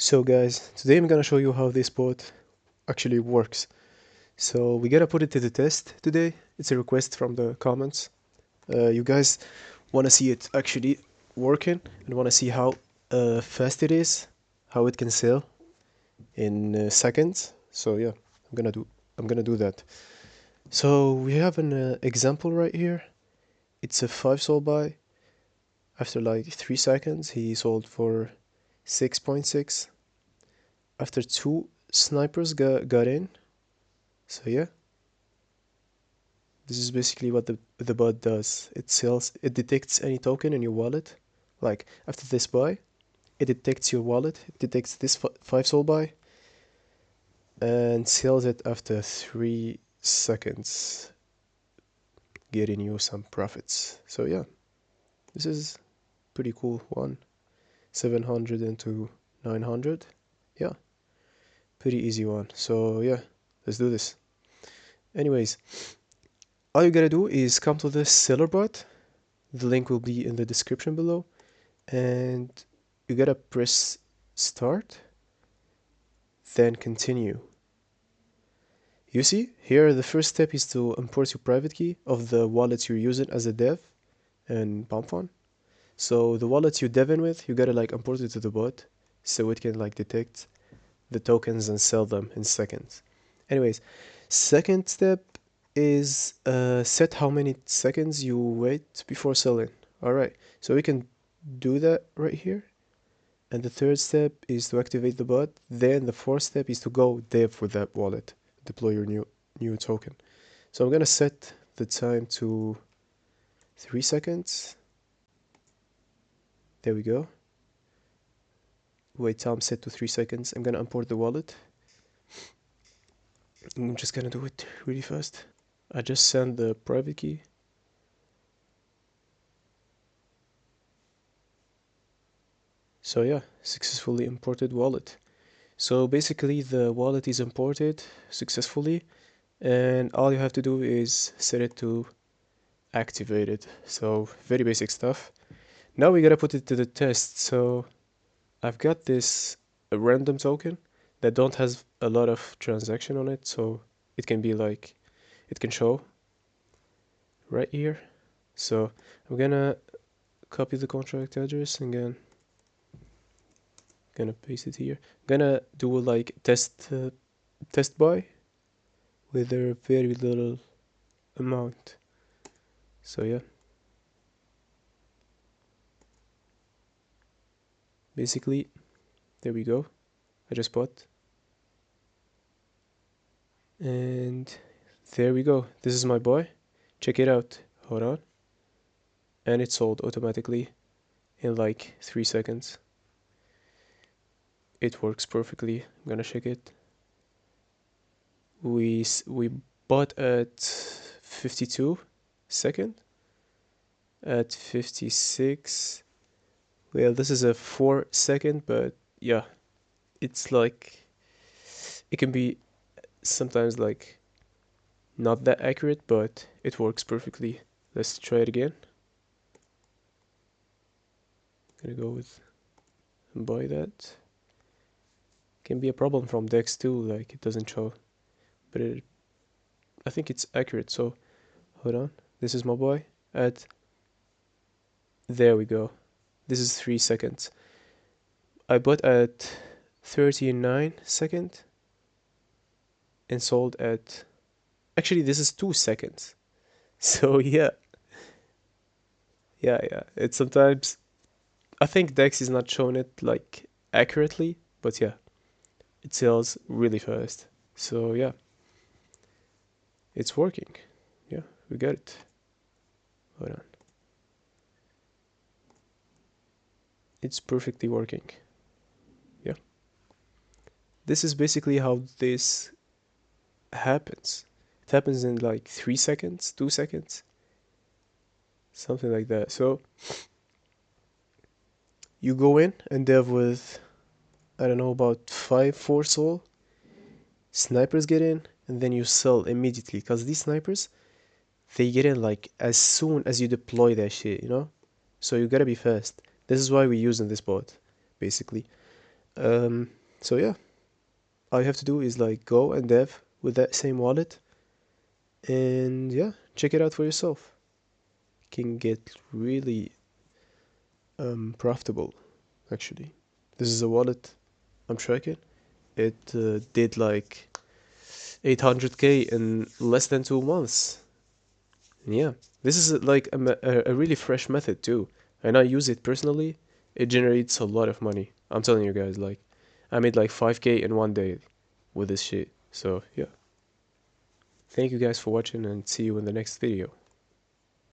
So guys, today I'm gonna show you how this bot actually works. So we're gonna put it to the test today. It's a request from the comments. You guys wanna see it actually working and wanna see how fast it is, how it can sell in seconds. So yeah, I'm gonna do that. So we have an example right here. It's a 5 sold buy. After like 3 seconds, he sold for 6.6. After 2 snipers got in. So yeah, this is basically what the bot does. It detects any token in your wallet. Like after this buy, it detects your wallet, it detects this 5 soul buy, and sells it after 3 seconds, getting you some profits. So yeah, this is pretty cool one. 700 into 900. Yeah, pretty easy one. So yeah, let's do this. Anyways, all you gotta do is come to the seller bot. The link will be in the description below, and you gotta press start, then continue. You see here the first step is to import your private key of the wallet you're using as a dev and Pumpfun. So the wallet you devin with, you gotta like import it to the bot so it can like detect the tokens and sell them in seconds. Anyways, second step is set how many seconds you wait before selling. Alright, so we can do that right here. And the third step is to activate the bot. Then the fourth step is to go dev for that wallet, deploy your new token. So I'm gonna set the time to 3 seconds. There we go. Wait time set to 3 seconds. I'm gonna import the wallet. I'm just gonna do it really fast. I just sent the private key. So yeah, successfully imported wallet. So basically the wallet is imported successfully, and all you have to do is set it to activated. So very basic stuff. Now we gotta put it to the test. So I've got this a random token that don't has a lot of transaction on it, so it can be like it can show right here. So I'm gonna copy the contract address and then gonna paste it here. Gonna do like test buy with a very little amount. So yeah, basically there we go. I just bought, and there we go. This is my buy. Check it out. Hold on. And it sold automatically in like 3 seconds. It works perfectly. I'm gonna check it. We bought at 52 second, at 56. Well, this is a 4 second, but yeah, it's like it can be sometimes like not that accurate, but it works perfectly. Let's try it again. Gonna go with and buy that. Can be a problem from Dex too, like it doesn't show, but I think it's accurate. So hold on, this is my boy at, there we go. This is 3 seconds. I bought at 39 second and sold at, actually this is 2 seconds. So yeah, it's sometimes, I think Dex is not showing it like accurately, but yeah, it sells really fast. So yeah, it's working. Yeah, we got it. Hold on. It's perfectly working. Yeah. This is basically how this happens. It happens in like 3 seconds, 2 seconds, something like that. So you go in and dev with, I don't know, about 4 soul. Snipers get in, and then you sell immediately, because these snipers, they get in like as soon as you deploy that shit, you know? So you gotta be fast. This is why we're using this bot, basically. So yeah, all you have to do is like go and dev with that same wallet, and yeah, check it out for yourself. Can get really profitable actually. This is a wallet I'm tracking. It did like 800k in less than 2 months. And yeah, this is like a really fresh method too, and I use it personally. It generates a lot of money. I'm telling you guys, like I made like 5k in one day with this shit. So yeah, thank you guys for watching and see you in the next video.